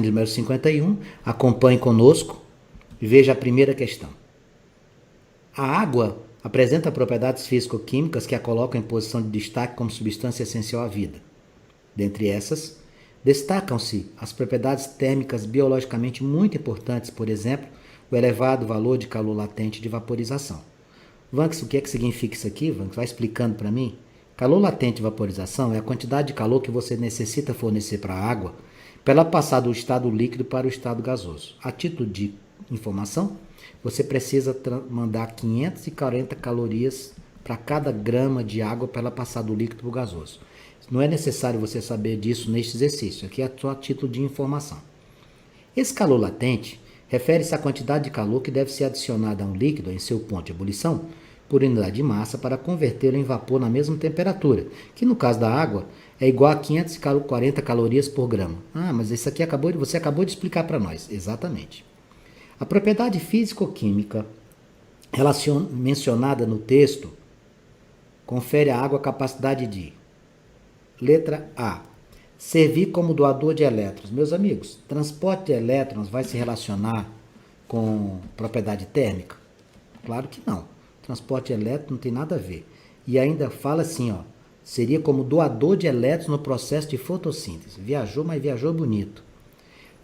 número 51, acompanhe conosco e veja a primeira questão. A água apresenta propriedades físico-químicas que a colocam em posição de destaque como substância essencial à vida. Dentre essas, destacam-se as propriedades térmicas biologicamente muito importantes, por exemplo, o elevado valor de calor latente de vaporização. Vanks, o que é que significa isso aqui? Vanks, vai explicando para mim. Calor latente de vaporização é a quantidade de calor que você necessita fornecer para a água para ela passar do estado líquido para o estado gasoso. A título de informação, você precisa mandar 540 calorias para cada grama de água para ela passar do líquido para o gasoso. Não é necessário você saber disso neste exercício, aqui é só a título de informação. Esse calor latente refere-se à quantidade de calor que deve ser adicionada a um líquido em seu ponto de ebulição por unidade de massa para convertê-lo em vapor na mesma temperatura, que no caso da água é igual a 540 calorias por grama. Ah, mas isso aqui você acabou de explicar para nós. Exatamente. A propriedade físico-química mencionada no texto confere à água a capacidade de: letra A, servir como doador de elétrons. Meus amigos, transporte de elétrons vai se relacionar com propriedade térmica? Claro que não. Transporte de elétrons não tem nada a ver. E ainda fala assim, ó, seria como doador de elétrons no processo de fotossíntese. Viajou, mas viajou bonito.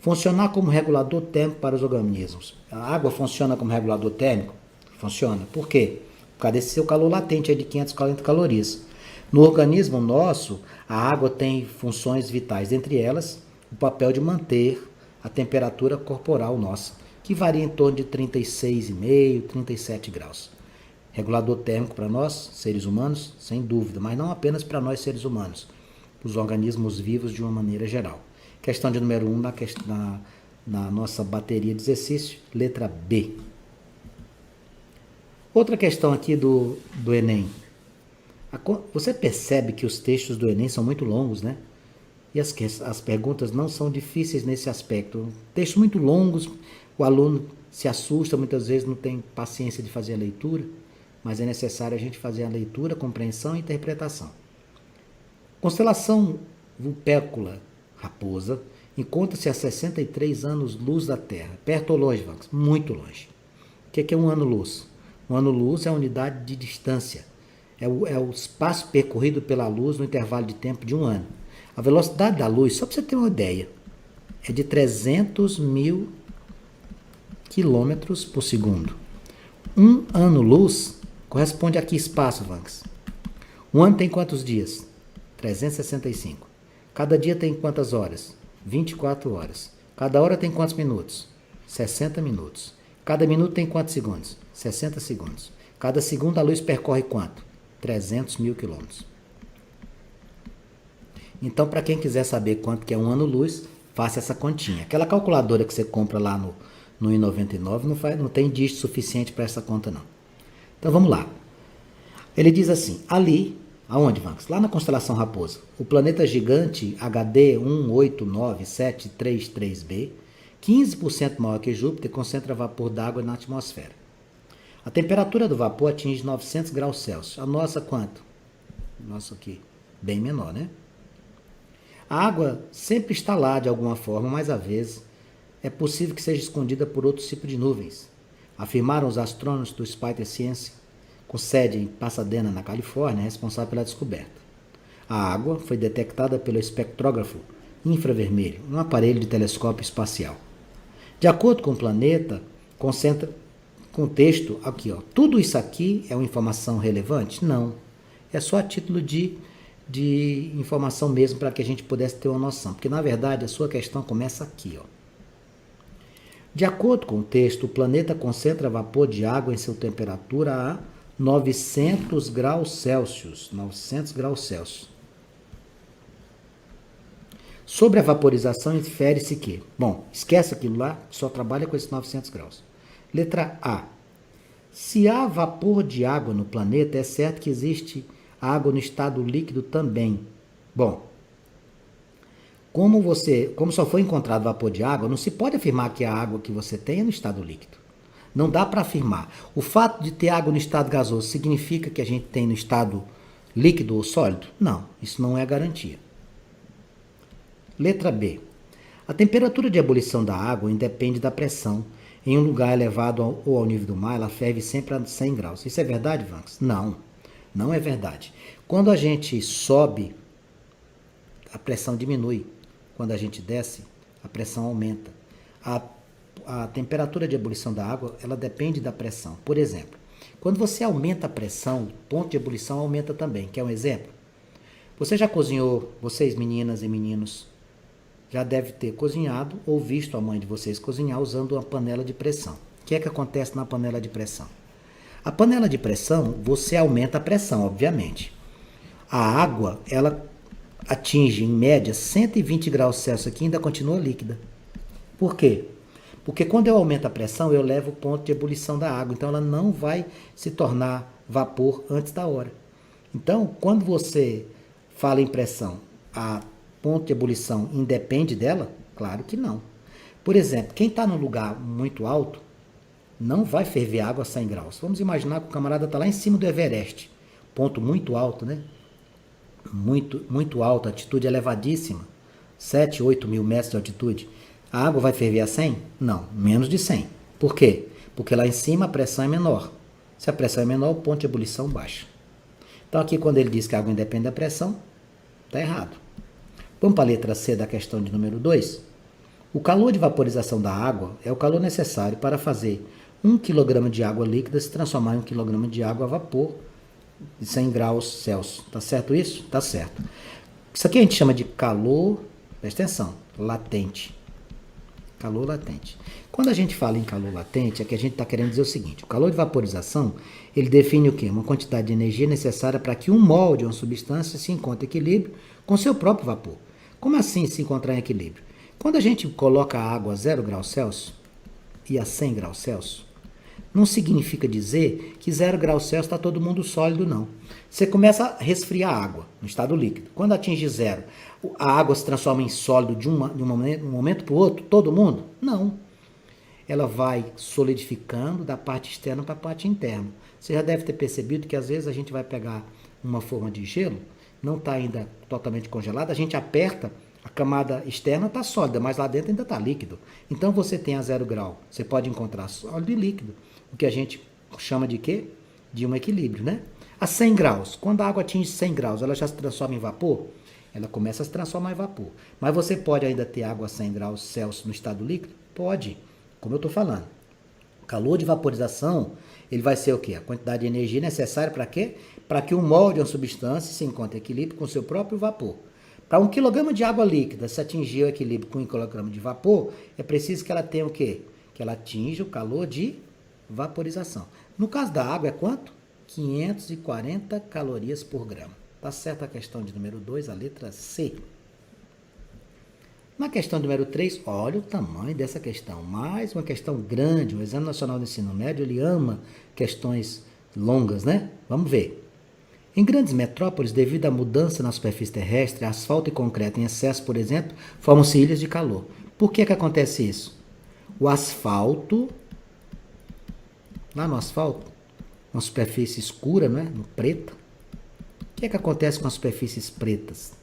Funcionar como regulador térmico para os organismos. A água funciona como regulador térmico? Funciona. Por quê? Por causa desse seu calor latente de 540 calorias. No organismo nosso, a água tem funções vitais, entre elas o papel de manter a temperatura corporal nossa, que varia em torno de 36,5, 37 graus. Regulador térmico para nós, seres humanos, sem dúvida, mas não apenas para nós, seres humanos, os organismos vivos de uma maneira geral. Questão de número 1 na nossa bateria de exercício, letra B. Outra questão aqui do Enem. Você percebe que os textos do Enem são muito longos, né? E as perguntas não são difíceis nesse aspecto. Textos muito longos, o aluno se assusta, muitas vezes não tem paciência de fazer a leitura, mas é necessário a gente fazer a leitura, compreensão e interpretação. Constelação Vulpecula Raposa encontra-se a 63 anos-luz da Terra. Perto ou longe, Vanks? Muito longe. O que é um ano-luz? Um ano-luz é a unidade de distância. É o espaço percorrido pela luz no intervalo de tempo de um ano. A velocidade da luz, só para você ter uma ideia, é de 300 mil quilômetros por segundo. Um ano-luz corresponde a que espaço, Vanks? Um ano tem quantos dias? 365. Cada dia tem quantas horas? 24 horas. Cada hora tem quantos minutos? 60 minutos. Cada minuto tem quantos segundos? 60 segundos. Cada segundo a luz percorre quanto? 300 mil quilômetros. Então, para quem quiser saber quanto que é um ano-luz, faça essa continha. Aquela calculadora que você compra lá no I99 não tem dígito suficiente para essa conta, não. Então, vamos lá. Ele diz assim, ali, aonde, Vanks? Lá na constelação Raposa, o planeta gigante HD 189733b, 15% maior que Júpiter, concentra vapor d'água na atmosfera. A temperatura do vapor atinge 900 graus Celsius. A nossa quanto? Nossa aqui, bem menor, né? A água sempre está lá de alguma forma, mas às vezes é possível que seja escondida por outros tipos de nuvens. Afirmaram os astrônomos do Spicer Science, com sede em Pasadena, na Califórnia, responsável pela descoberta. A água foi detectada pelo espectrógrafo infravermelho, um aparelho de telescópio espacial. De acordo com o planeta, concentra contexto aqui, ó. Tudo isso aqui é uma informação relevante? Não. É só a título de informação mesmo para que a gente pudesse ter uma noção. Porque, na verdade, a sua questão começa aqui, ó. De acordo com o texto, o planeta concentra vapor de água em sua temperatura a 900 graus Celsius. 900 graus Celsius. Sobre a vaporização, infere-se que... Bom, esquece aquilo lá, só trabalha com esses 900 graus. Letra A. Se há vapor de água no planeta, é certo que existe água no estado líquido também. Bom, como só foi encontrado vapor de água, não se pode afirmar que a água que você tem é no estado líquido. Não dá para afirmar. O fato de ter água no estado gasoso significa que a gente tem no estado líquido ou sólido? Não, isso não é garantia. Letra B. A temperatura de ebulição da água independe da pressão. Em um lugar elevado ou ao nível do mar, ela ferve sempre a 100 graus. Isso é verdade, Vanks? Não, não é verdade. Quando a gente sobe, a pressão diminui. Quando a gente desce, a pressão aumenta. A temperatura de ebulição da água, ela depende da pressão. Por exemplo, quando você aumenta a pressão, o ponto de ebulição aumenta também. Quer um exemplo? Você já cozinhou, vocês meninas e meninos, já deve ter cozinhado ou visto a mãe de vocês cozinhar usando uma panela de pressão. O que é que acontece na panela de pressão? A panela de pressão, você aumenta a pressão, obviamente. A água, ela atinge em média 120 graus Celsius aqui e ainda continua líquida. Por quê? Porque quando eu aumento a pressão, eu levo o ponto de ebulição da água. Então ela não vai se tornar vapor antes da hora. Então, quando você fala em pressão, a ponto de ebulição independe dela? Claro que não. Por exemplo, quem está num lugar muito alto, não vai ferver água a 100 graus. Vamos imaginar que o camarada está lá em cima do Everest. Ponto muito alto, né? Muito alto, altitude elevadíssima. 7, 8 mil metros de altitude. A água vai ferver a 100? Não, menos de 100. Por quê? Porque lá em cima a pressão é menor. Se a pressão é menor, o ponto de ebulição baixa. Então aqui quando ele diz que a água independe da pressão, está errado. Vamos para a letra C da questão de número 2. O calor de vaporização da água é o calor necessário para fazer 1 kg de água líquida se transformar em 1 kg de água a vapor de 100 graus Celsius. Tá certo isso? Tá certo. Isso aqui a gente chama de calor, presta atenção, latente. Calor latente. Quando a gente fala em calor latente, é que a gente está querendo dizer o seguinte: o calor de vaporização, ele define o quê? Uma quantidade de energia necessária para que um mol de uma substância se encontre em equilíbrio com seu próprio vapor. Como assim se encontrar em equilíbrio? Quando a gente coloca a água a 0 graus Celsius e a 100 graus Celsius, não significa dizer que 0 graus Celsius está todo mundo sólido, não. Você começa a resfriar a água no estado líquido. Quando atinge 0, a água se transforma em sólido de um momento para o outro, todo mundo? Não. Ela vai solidificando da parte externa para a parte interna. Você já deve ter percebido que às vezes a gente vai pegar uma forma de gelo, não está ainda totalmente congelada, a gente aperta, a camada externa está sólida, mas lá dentro ainda está líquido. Então você tem a 0 grau, você pode encontrar sólido e líquido, o que a gente chama de quê? De um equilíbrio, né? A 100 graus, quando a água atinge 100 graus, ela já se transforma em vapor? Ela começa a se transformar em vapor. Mas você pode ainda ter água a 100 graus Celsius no estado líquido? Pode, como eu estou falando. O calor de vaporização, ele vai ser o quê? A quantidade de energia necessária para quê? Para que um mol de uma substância se encontre em equilíbrio com seu próprio vapor. Para 1 kg de água líquida se atingir o equilíbrio com 1 kg de vapor, é preciso que ela tenha o quê? Que ela atinja o calor de vaporização. No caso da água é quanto? 540 calorias por grama. Tá certa a questão de número 2, a letra C. Na questão número 3, olha o tamanho dessa questão. Mais uma questão grande. O Exame Nacional do Ensino Médio, ele ama questões longas, né? Vamos ver. Em grandes metrópoles, devido à mudança na superfície terrestre, asfalto e concreto em excesso, por exemplo, formam-se ilhas de calor. Por que acontece isso? O asfalto, lá no asfalto, uma superfície escura, né? No preto. O que acontece com as superfícies pretas?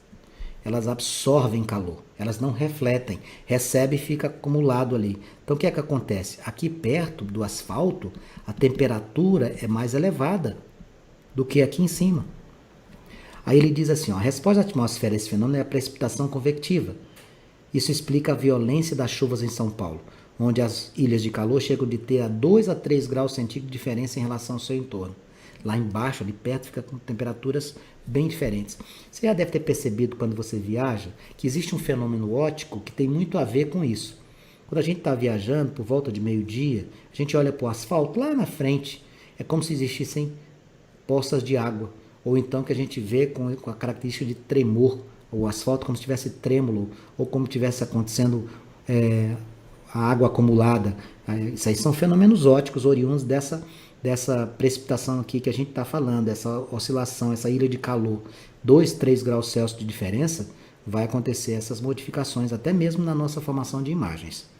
Elas absorvem calor, elas não refletem, recebe e fica acumulado ali. Então o que acontece? Aqui perto do asfalto, a temperatura é mais elevada do que aqui em cima. Aí ele diz assim, ó, a resposta da atmosfera a esse fenômeno é a precipitação convectiva. Isso explica a violência das chuvas em São Paulo, onde as ilhas de calor chegam de ter a 2 a 3 graus centígrados de diferença em relação ao seu entorno. Lá embaixo, ali perto, fica com temperaturas bem diferentes. Você já deve ter percebido quando você viaja que existe um fenômeno óptico que tem muito a ver com isso. Quando a gente está viajando por volta de meio-dia, a gente olha para o asfalto lá na frente, é como se existissem poças de água, ou então que a gente vê com a característica de tremor, o asfalto como se tivesse trêmulo, ou como tivesse acontecendo a água acumulada. Isso aí são fenômenos ópticos oriundos dessa precipitação aqui que a gente está falando, essa oscilação, essa ilha de calor, 2, 3 graus Celsius de diferença, vai acontecer essas modificações, até mesmo na nossa formação de imagens.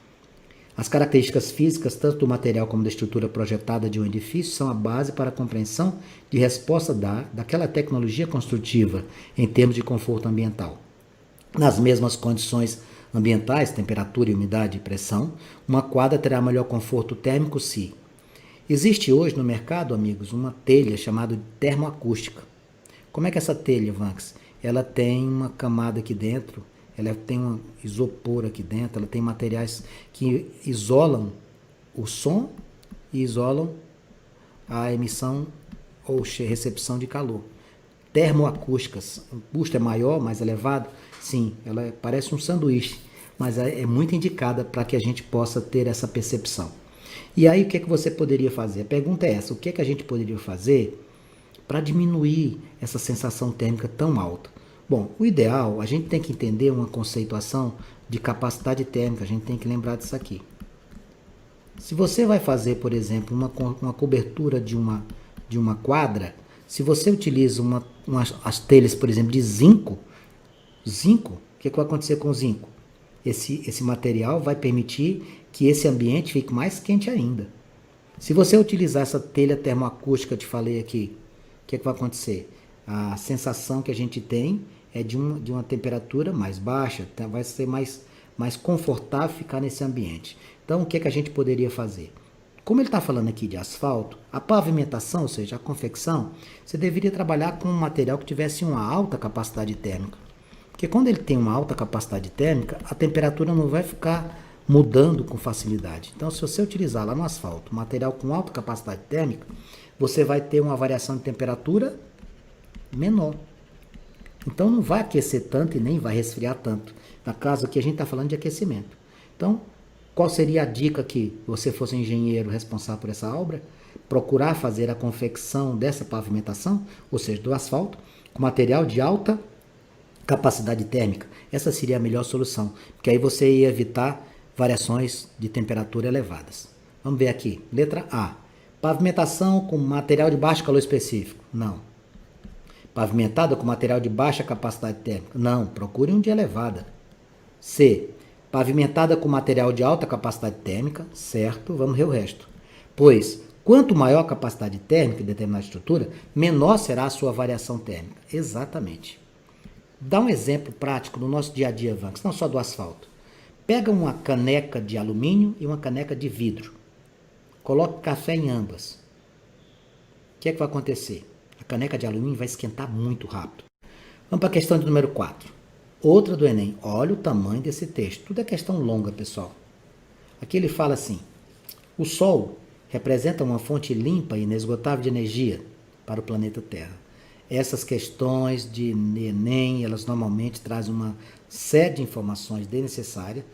As características físicas, tanto do material como da estrutura projetada de um edifício, são a base para a compreensão de resposta daquela tecnologia construtiva em termos de conforto ambiental. Nas mesmas condições ambientais, temperatura, umidade e pressão, uma quadra terá melhor conforto térmico se existe hoje no mercado, amigos, uma telha chamada de termoacústica. Como é que é essa telha, Vanks? Ela tem uma camada aqui dentro, ela tem um isopor aqui dentro, ela tem materiais que isolam o som e isolam a emissão ou recepção de calor. Termoacústicas, o custo é maior, mais elevado? Sim, ela parece um sanduíche, mas é muito indicada para que a gente possa ter essa percepção. E aí o que é que você poderia fazer? A pergunta é essa, o que é que a gente poderia fazer para diminuir essa sensação térmica tão alta? Bom, o ideal, a gente tem que entender uma conceituação de capacidade térmica, a gente tem que lembrar disso aqui. Se você vai fazer, por exemplo, uma cobertura de uma quadra, se você utiliza as telhas, por exemplo, de zinco, o que vai acontecer com o zinco? Esse material vai permitir que esse ambiente fique mais quente ainda. Se você utilizar essa telha termoacústica que eu te falei aqui, o que vai acontecer? A sensação que a gente tem é de uma temperatura mais baixa, então vai ser mais confortável ficar nesse ambiente. Então, o que a gente poderia fazer? Como ele está falando aqui de asfalto, a pavimentação, ou seja, a confecção, você deveria trabalhar com um material que tivesse uma alta capacidade térmica. Porque quando ele tem uma alta capacidade térmica, a temperatura não vai ficar mudando com facilidade. Então, se você utilizar lá no asfalto um material com alta capacidade térmica, você vai ter uma variação de temperatura menor. Então, não vai aquecer tanto e nem vai resfriar tanto. Na caso aqui, a gente está falando de aquecimento. Então, qual seria a dica que você fosse engenheiro responsável por essa obra? Procurar fazer a confecção dessa pavimentação, ou seja, do asfalto, com material de alta capacidade térmica. Essa seria a melhor solução, porque aí você ia evitar variações de temperatura elevadas. Vamos ver aqui. Letra A. Pavimentação com material de baixo calor específico. Não. Pavimentada com material de baixa capacidade térmica. Não. Procure um de elevada. C. Pavimentada com material de alta capacidade térmica. Certo. Vamos ver o resto. Pois, quanto maior a capacidade térmica de determinada estrutura, menor será a sua variação térmica. Exatamente. Dá um exemplo prático no nosso dia a dia, Vanks, não só do asfalto. Pega uma caneca de alumínio e uma caneca de vidro. Coloque café em ambas. O que é que vai acontecer? A caneca de alumínio vai esquentar muito rápido. Vamos para a questão de número 4. Outra do Enem. Olha o tamanho desse texto. Tudo é questão longa, pessoal. Aqui ele fala assim. O Sol representa uma fonte limpa e inesgotável de energia para o planeta Terra. Essas questões de Enem, elas normalmente trazem uma série de informações desnecessárias,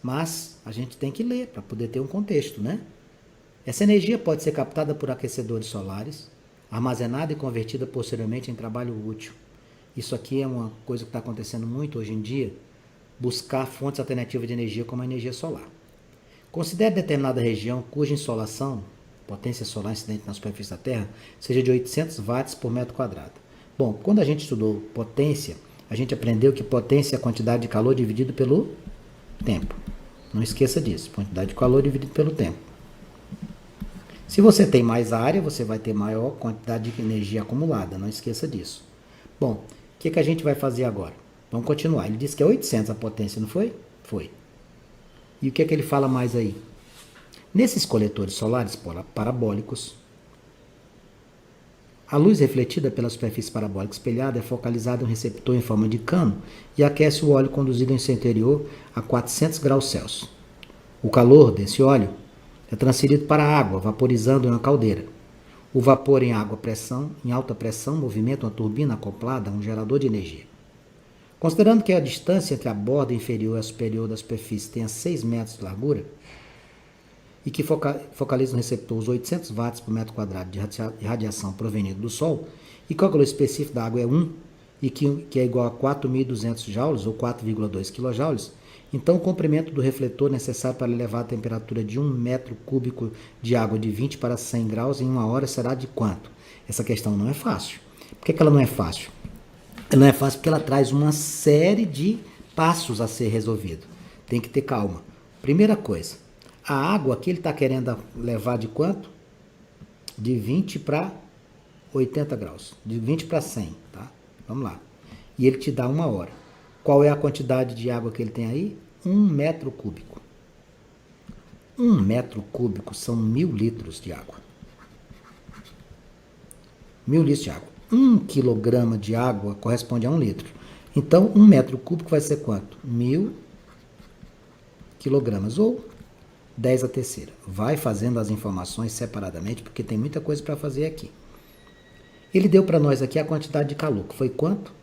mas a gente tem que ler para poder ter um contexto, né? Essa energia pode ser captada por aquecedores solares, armazenada e convertida posteriormente em trabalho útil. Isso aqui é uma coisa que está acontecendo muito hoje em dia, buscar fontes alternativas de energia como a energia solar. Considere determinada região cuja insolação, potência solar incidente na superfície da Terra, seja de 800 watts por metro quadrado. Bom, quando a gente estudou potência, a gente aprendeu que potência é a quantidade de calor dividido pelo tempo. Não esqueça disso, quantidade de calor dividido pelo tempo. Se você tem mais área, você vai ter maior quantidade de energia acumulada, não esqueça disso. Bom, o que a gente vai fazer agora? Vamos continuar. Ele disse que é 800 a potência, não foi? Foi. E o que ele fala mais aí? Nesses coletores solares parabólicos, a luz refletida pela superfície parabólica espelhada é focalizada em um receptor em forma de cano e aquece o óleo conduzido em seu interior a 400 graus Celsius. O calor desse óleo é transferido para a água, vaporizando em uma caldeira. O vapor em em alta pressão, movimenta uma turbina acoplada a um gerador de energia. Considerando que a distância entre a borda inferior e a superior da superfície tenha 6 metros de largura, e que focaliza no receptor os 800 watts por metro quadrado de radiação proveniente do Sol, e que o calor específico da água é 1, e que é igual a 4.200 joules, ou 4,2 kJ, então o comprimento do refletor necessário para elevar a temperatura de 1 metro cúbico de água de 20 para 100 graus em 1 hora será de quanto? Essa questão não é fácil. Por que ela não é fácil? Ela não é fácil porque ela traz uma série de passos a ser resolvido. Tem que ter calma. Primeira coisa, a água aqui ele está querendo levar de quanto? De 20 para 80 graus. De 20 para 100, tá? Vamos lá. E ele te dá 1 hora. Qual é a quantidade de água que ele tem aí? 1 metro cúbico. 1 metro cúbico são 1000 litros de água. 1000 litros de água. 1 quilograma de água corresponde a 1 litro. Então, 1 metro cúbico vai ser quanto? 1000 quilogramas, ou 10 a terceira. Vai fazendo as informações separadamente, porque tem muita coisa para fazer aqui. Ele deu para nós aqui a quantidade de calor, que foi quanto?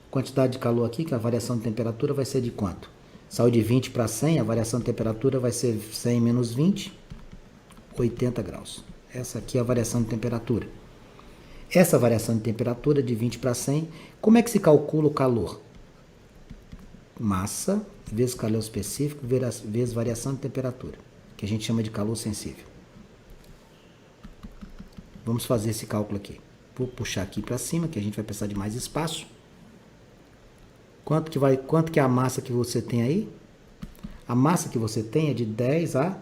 Quantidade de calor aqui, que a variação de temperatura vai ser de quanto? Saiu de 20 para 100, a variação de temperatura vai ser 100 menos 20, 80 graus. Essa aqui é a variação de temperatura. Essa variação de temperatura de 20 para 100, como é que se calcula o calor? Massa vezes calor específico vezes variação de temperatura, que a gente chama de calor sensível. Vamos fazer esse cálculo aqui. Vou puxar aqui para cima, que a gente vai precisar de mais espaço. Quanto que é a massa que você tem aí? A massa que você tem é de 10 a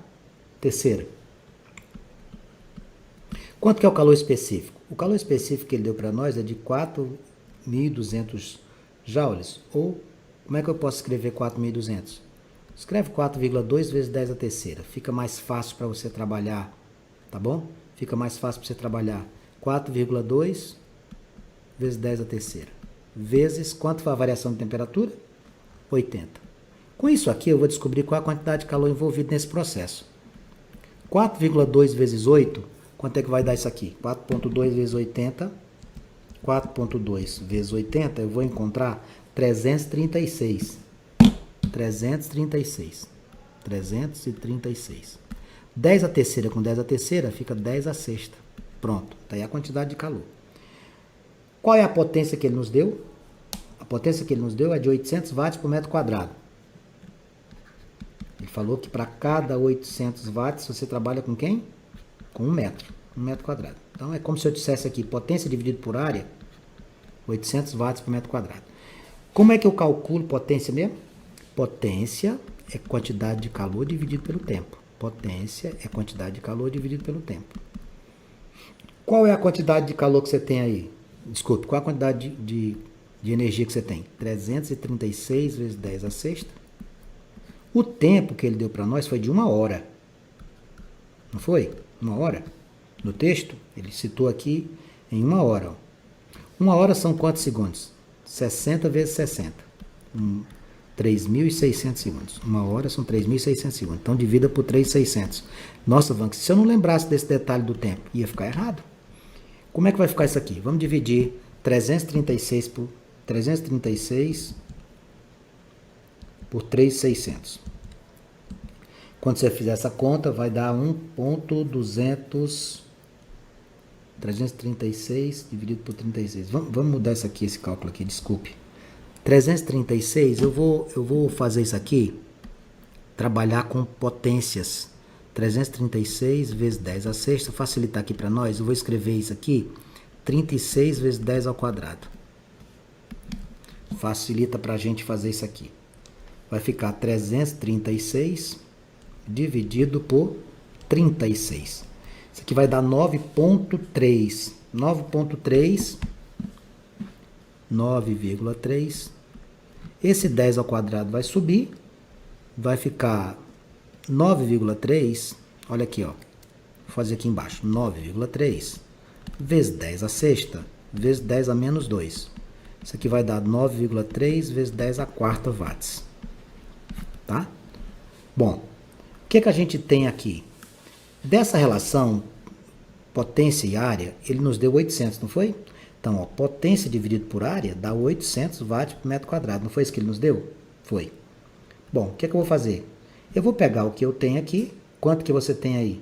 terceira. Quanto que é o calor específico? O calor específico que ele deu para nós é de 4.200 joules. Ou, como é que eu posso escrever 4.200? Escreve 4,2 vezes 10 a terceira. Fica mais fácil para você trabalhar, tá bom? Fica mais fácil para você trabalhar. 4,2 vezes 10 a terceira. Vezes, quanto foi a variação de temperatura? 80. Com isso aqui, eu vou descobrir qual é a quantidade de calor envolvida nesse processo. 4,2 vezes 8, quanto é que vai dar isso aqui? 4,2 vezes 80. 4,2 vezes 80, eu vou encontrar 336. 336. 336. 10 a terceira com 10 a terceira fica 10 a sexta. Pronto, está aí a quantidade de calor. Qual é a potência que ele nos deu? A potência que ele nos deu é de 800 watts por metro quadrado. Ele falou que para cada 800 watts você trabalha com quem? Com 1 metro. 1 metro quadrado. Então é como se eu dissesse aqui, potência dividido por área, 800 watts por metro quadrado. Como é que eu calculo potência mesmo? Potência é quantidade de calor dividido pelo tempo. Potência é quantidade de calor dividido pelo tempo. Qual é a quantidade de calor que você tem aí? Desculpe, qual é a quantidade de energia que você tem? 336 vezes 10 a sexta. O tempo que ele deu para nós foi de 1 hora. Não foi? 1 hora? No texto, ele citou aqui em 1 hora. 1 hora são quantos segundos? 60 vezes 60. 3.600 segundos. 1 hora são 3.600 segundos. Então, divida por 3.600. Nossa, Vanks, se eu não lembrasse desse detalhe do tempo, ia ficar errado. Como é que vai ficar isso aqui? Vamos dividir 336 por 3.600. Quando você fizer essa conta, vai dar 1.200. 336 dividido por 36. Vamos mudar isso aqui, esse cálculo aqui, desculpe. 336, eu vou fazer isso aqui, trabalhar com potências. 336 vezes 10 a sexta, facilitar aqui para nós, eu vou escrever isso aqui, 36 vezes 10 ao quadrado. Facilita para a gente fazer isso aqui. Vai ficar 336 dividido por 36. Isso aqui vai dar 9,3. 9,3. Esse 10 ao quadrado vai subir. Vai ficar 9,3. Olha aqui, ó. Vou fazer aqui embaixo. 9,3 vezes 10 a sexta vezes 10 a menos 2. Isso aqui vai dar 9,3 vezes 10 a quarta watts. Tá? Bom, o que a gente tem aqui? Dessa relação, potência e área, ele nos deu 800, não foi? Então, ó, potência dividido por área dá 800 watts por metro quadrado. Não foi isso que ele nos deu? Foi. Bom, o que eu vou fazer? Eu vou pegar o que eu tenho aqui. Quanto que você tem aí?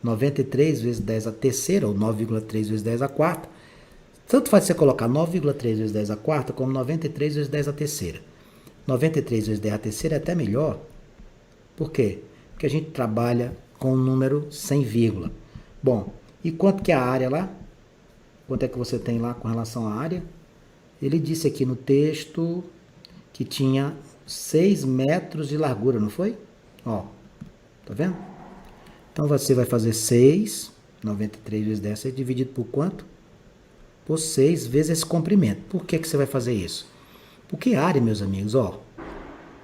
93 vezes 10 a terceira, ou 9,3 vezes 10 a quarta. Tanto faz você colocar 9,3 vezes 10 a quarta, como 93 vezes 10 a terceira. 93 vezes 10 a terceira é até melhor. Por quê? Porque a gente trabalha com um número sem vírgula. Bom, e quanto que é a área lá? Quanto é que você tem lá com relação à área? Ele disse aqui no texto que tinha 6 metros de largura, não foi? Ó, tá vendo? Então você vai fazer 6, 93 vezes 10, dividido por quanto? Por 6 vezes esse comprimento. Por que você vai fazer isso? Porque área, meus amigos, ó,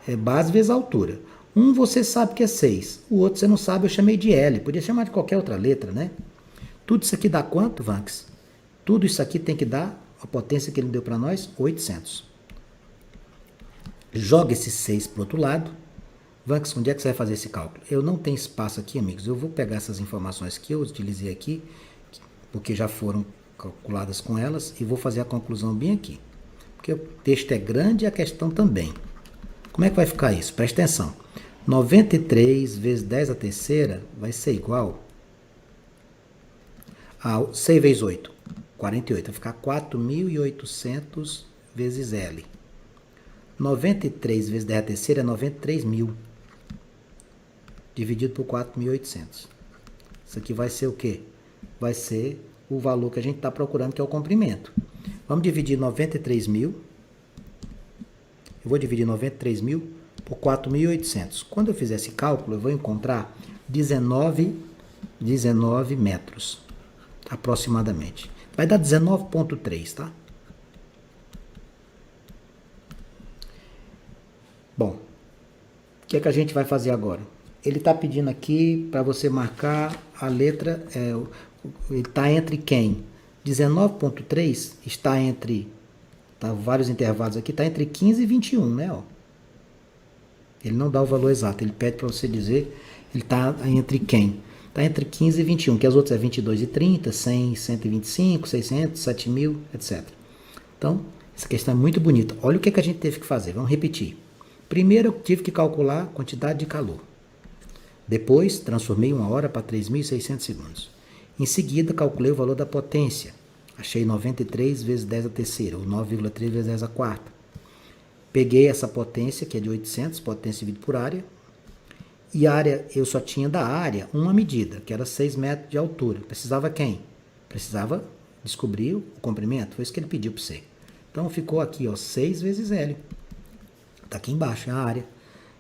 é base vezes altura. Um você sabe que é 6, o outro você não sabe, eu chamei de L. Podia chamar de qualquer outra letra, né? Tudo isso aqui dá quanto, Vanks? Tudo isso aqui tem que dar a potência que ele deu para nós, 800. Joga esse 6 para o outro lado. Vanks, onde é que você vai fazer esse cálculo? Eu não tenho espaço aqui, amigos. Eu vou pegar essas informações que eu utilizei aqui, porque já foram calculadas com elas, e vou fazer a conclusão bem aqui. Porque o texto é grande e a questão também. Como é que vai ficar isso? Presta atenção. 93 vezes 10 a terceira vai ser igual a 6 vezes 8, 48. Vai ficar 4.800 vezes L. 93 vezes 10 a terceira é 93.000. Dividido por 4.800. Isso aqui vai ser o quê? Vai ser o valor que a gente está procurando, que é o comprimento. Vamos dividir 93.000. Eu vou dividir 93.000 por 4.800. Quando eu fizer esse cálculo, eu vou encontrar 19 metros, aproximadamente. Vai dar 19,3, tá? Bom, o que é que a gente vai fazer agora? Ele está pedindo aqui para você marcar a letra, ele está entre quem? 19,3 está entre, tá, vários intervalos aqui, está entre 15 e 21, né? Ó. Ele não dá o valor exato, ele pede para você dizer, ele está entre quem? Está entre 15 e 21, que as outras é 22 e 30, 100, 125, 600, 7.000, etc. Então, essa questão é muito bonita. Olha o que a gente teve que fazer, vamos repetir. Primeiro, eu tive que calcular a quantidade de calor. Depois, transformei 1 hora para 3.600 segundos. Em seguida, calculei o valor da potência. Achei 93 vezes 10 a terceira, ou 9,3 vezes 10 a quarta. Peguei essa potência, que é de 800, potência dividida por área. E a área, eu só tinha da área uma medida, que era 6 metros de altura. Precisava quem? Precisava descobrir o comprimento. Foi isso que ele pediu para você. Então, ficou aqui, ó, 6 vezes L. Está aqui embaixo, a área.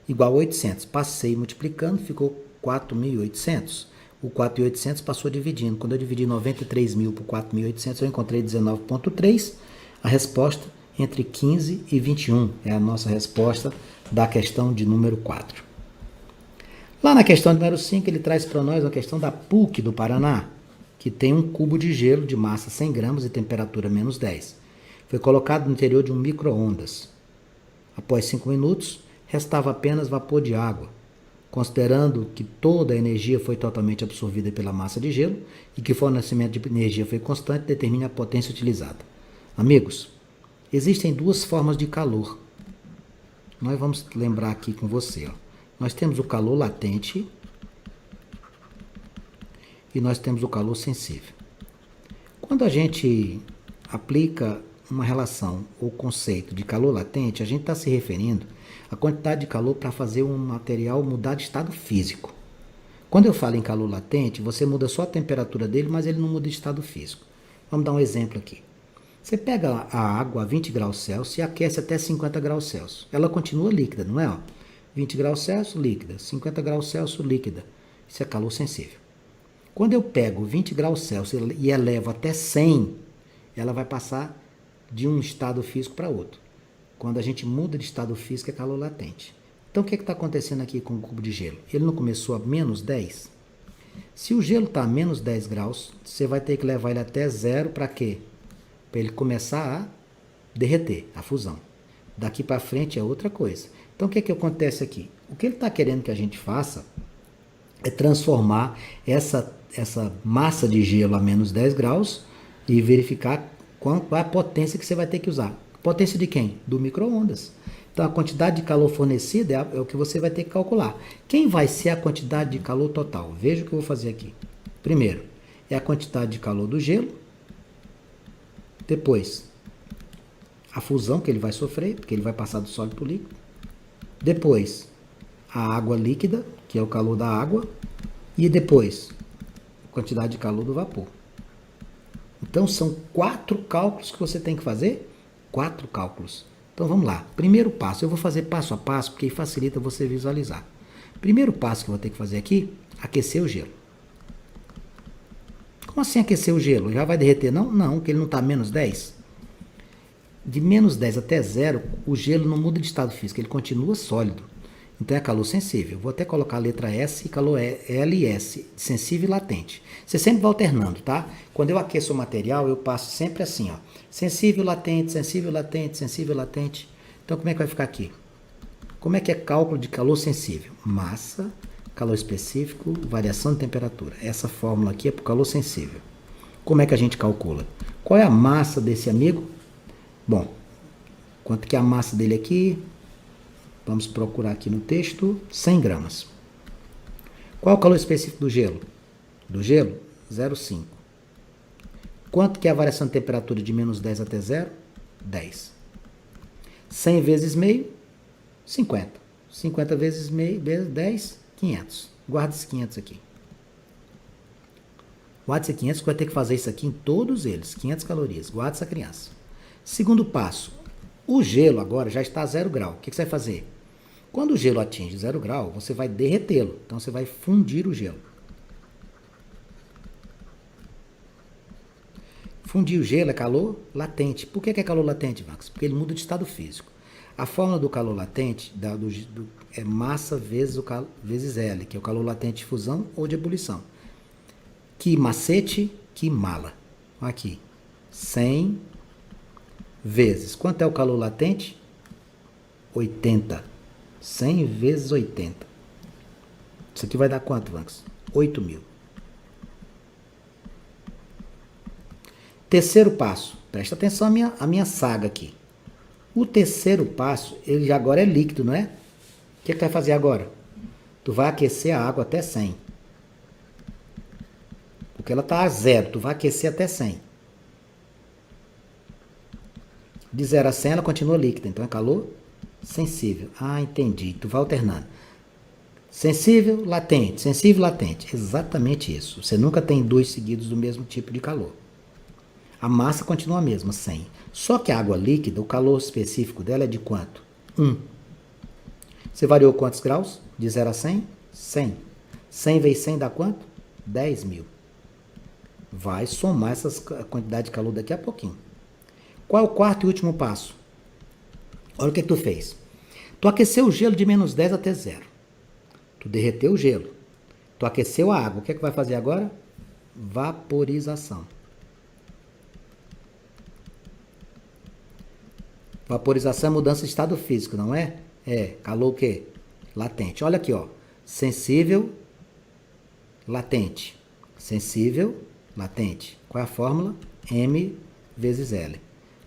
Igual a 800. Passei multiplicando, ficou 4.800. O 4.800 passou dividindo. Quando eu dividi 93.000 por 4.800, eu encontrei 19,3. A resposta entre 15 e 21 é a nossa resposta da questão de número 4. Lá na questão de número 5, ele traz para nós a questão da PUC do Paraná, que tem um cubo de gelo de massa 100 gramas e temperatura menos 10. Foi colocado no interior de um micro-ondas. Após 5 minutos, restava apenas vapor de água. Considerando que toda a energia foi totalmente absorvida pela massa de gelo e que o fornecimento de energia foi constante, determine a potência utilizada. Amigos, existem duas formas de calor. Nós vamos lembrar aqui com você. Ó. Nós temos o calor latente e nós temos o calor sensível. Quando a gente aplica uma relação ou conceito de calor latente, a gente está se referindo à quantidade de calor para fazer um material mudar de estado físico. Quando eu falo em calor latente, você muda só a temperatura dele, mas ele não muda de estado físico. Vamos dar um exemplo aqui. Você pega a água a 20 graus Celsius e aquece até 50 graus Celsius. Ela continua líquida, não é? Ó? 20 graus Celsius, líquida. 50 graus Celsius, líquida. Isso é calor sensível. Quando eu pego 20 graus Celsius e elevo até 100, ela vai passar de um estado físico para outro. Quando a gente muda de estado físico, é calor latente. Então, o que está acontecendo aqui com o cubo de gelo? Ele não começou a menos 10? Se o gelo está a menos 10 graus, você vai ter que levar ele até zero para quê? Para ele começar a derreter, a fusão. Daqui para frente é outra coisa. Então, o que acontece aqui? O que ele está querendo que a gente faça é transformar essa massa de gelo a menos 10 graus e verificar qual é a potência que você vai ter que usar. Potência de quem? Do micro-ondas. Então, a quantidade de calor fornecida é o que você vai ter que calcular. Quem vai ser a quantidade de calor total? Veja o que eu vou fazer aqui. Primeiro, é a quantidade de calor do gelo. Depois, a fusão que ele vai sofrer, porque ele vai passar do sólido para o líquido. Depois, a água líquida, que é o calor da água. E depois, a quantidade de calor do vapor. Então, são 4 cálculos que você tem que fazer. 4 cálculos. Então, vamos lá. Primeiro passo, eu vou fazer passo a passo, porque facilita você visualizar. Primeiro passo que eu vou ter que fazer aqui, aquecer o gelo. Como assim aquecer o gelo? Já vai derreter? Não, porque ele não está a menos 10. De menos 10 até zero, o gelo não muda de estado físico, ele continua sólido. Então é calor sensível. Vou até colocar a letra S e calor L e S, sensível e latente. Você sempre vai alternando, tá? Quando eu aqueço o material, eu passo sempre assim, ó. Sensível, latente, sensível, latente, sensível, latente. Então como é que vai ficar aqui? Como é que é cálculo de calor sensível? Massa, calor específico, variação de temperatura. Essa fórmula aqui é para o calor sensível. Como é que a gente calcula? Qual é a massa desse amigo? Bom, quanto que é a massa dele aqui? Vamos procurar aqui no texto, 100 gramas. Qual é o calor específico do gelo? Do gelo, 0,5. Quanto que é a variação de temperatura de menos 10 até 0? 10. 100 vezes meio, 50. 50 vezes meio, 10, 500. Guarda esses 500 aqui. Guarda esses 500, que vai ter que fazer isso aqui em todos eles. 500 calorias. Guarda essa criança. Segundo passo. O gelo agora já está a 0 grau. O que você vai fazer? Quando o gelo atinge 0 grau, você vai derretê-lo. Então, você vai fundir o gelo. Fundir o gelo é calor latente. Por que é calor latente, Max? Porque ele muda de estado físico. A fórmula do calor latente é massa vezes L, que é o calor latente de fusão ou de ebulição. Que macete, que mala. Aqui. 100 vezes. Quanto é o calor latente? 80. 100 vezes 80. Isso aqui vai dar quanto, Vanks? 8.000. Terceiro passo. Presta atenção à minha saga aqui. O terceiro passo, ele já agora é líquido, não é? O que tu vai fazer agora? Tu vai aquecer a água até 100. Porque ela está a 0. Tu vai aquecer até 100. De 0 a 100 ela continua líquida. Então é calor sensível. Ah, entendi. Tu vai alternando. Sensível, latente. Sensível, latente. Exatamente isso. Você nunca tem dois seguidos do mesmo tipo de calor. A massa continua a mesma, 100. Só que a água líquida, o calor específico dela é de quanto? 1. Você variou quantos graus? De 0 a 100? 100. 100 vezes 100 dá quanto? 10.000. Vai somar essa quantidade de calor daqui a pouquinho. Qual é o quarto e último passo? Olha o que tu fez. Tu aqueceu o gelo de menos 10 até 0. Tu derreteu o gelo. Tu aqueceu a água. O que é que vai fazer agora? Vaporização. Vaporização é mudança de estado físico, não é? É, calor o quê? Latente. Olha aqui, ó. Sensível, latente. Sensível, latente. Qual é a fórmula? M vezes L.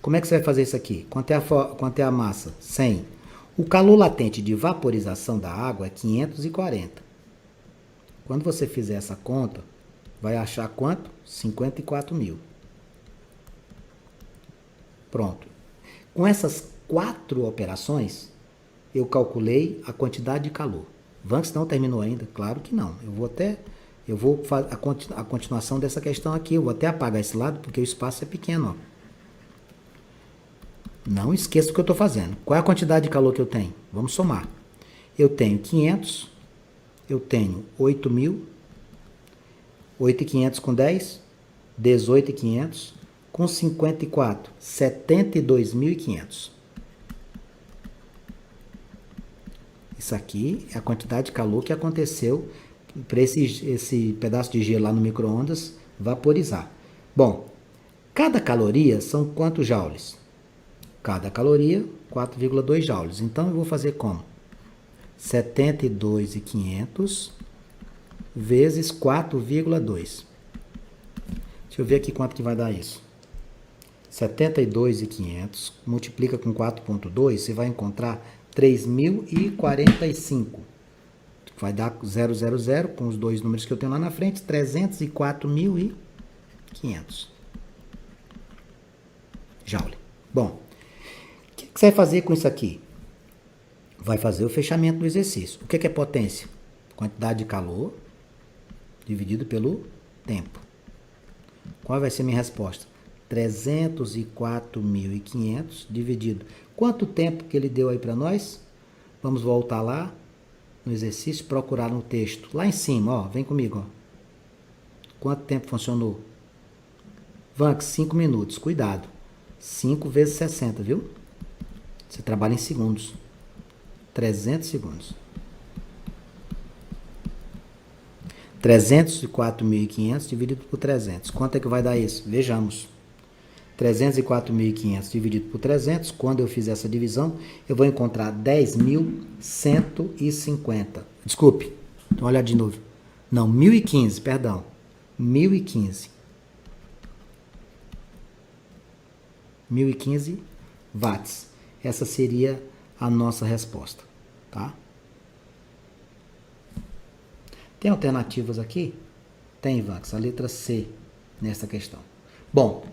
Como é que você vai fazer isso aqui? Quanto é a massa? 100. O calor latente de vaporização da água é 540. Quando você fizer essa conta, vai achar quanto? 54.000. Pronto. Com essas 4 operações, eu calculei a quantidade de calor. Vanks não terminou ainda? Claro que não. Eu vou fazer a continuação dessa questão aqui. Eu vou até apagar esse lado, porque o espaço é pequeno. Ó. Não esqueça o que eu estou fazendo. Qual é a quantidade de calor que eu tenho? Vamos somar. Eu tenho 500, eu tenho 8.000, 8.500 com 10, 18.500... com 54, 72.500. Isso aqui é a quantidade de calor que aconteceu para esse pedaço de gelo lá no micro-ondas vaporizar. Bom, cada caloria são quantos joules? Cada caloria, 4,2 joules. Então, eu vou fazer como? 72.500 vezes 4,2. Deixa eu ver aqui quanto que vai dar isso. 72.500 multiplica com 4,2, você vai encontrar 3.045. Vai dar 000 com os dois números que eu tenho lá na frente, 304.500 joule. Bom, o que você vai fazer com isso aqui? Vai fazer o fechamento do exercício. O que é potência? Quantidade de calor dividido pelo tempo. Qual vai ser a minha resposta? 304.500 dividido. Quanto tempo que ele deu aí para nós? Vamos voltar lá no exercício, procurar no texto. Lá em cima, ó, vem comigo. Ó. Quanto tempo funcionou? Vanks, 5 minutos. Cuidado. 5 vezes 60, viu? Você trabalha em segundos. 300 segundos. 304.500 dividido por 300. Quanto é que vai dar isso? Vejamos. 304.500 dividido por 300. Quando eu fizer essa divisão, eu vou encontrar 10.150. Desculpe. Então, olha de novo. Não, 1.015, perdão. 1.015. 1.015 watts. Essa seria a nossa resposta, tá? Tem alternativas aqui? Tem, Vax. A letra C nessa questão. Bom,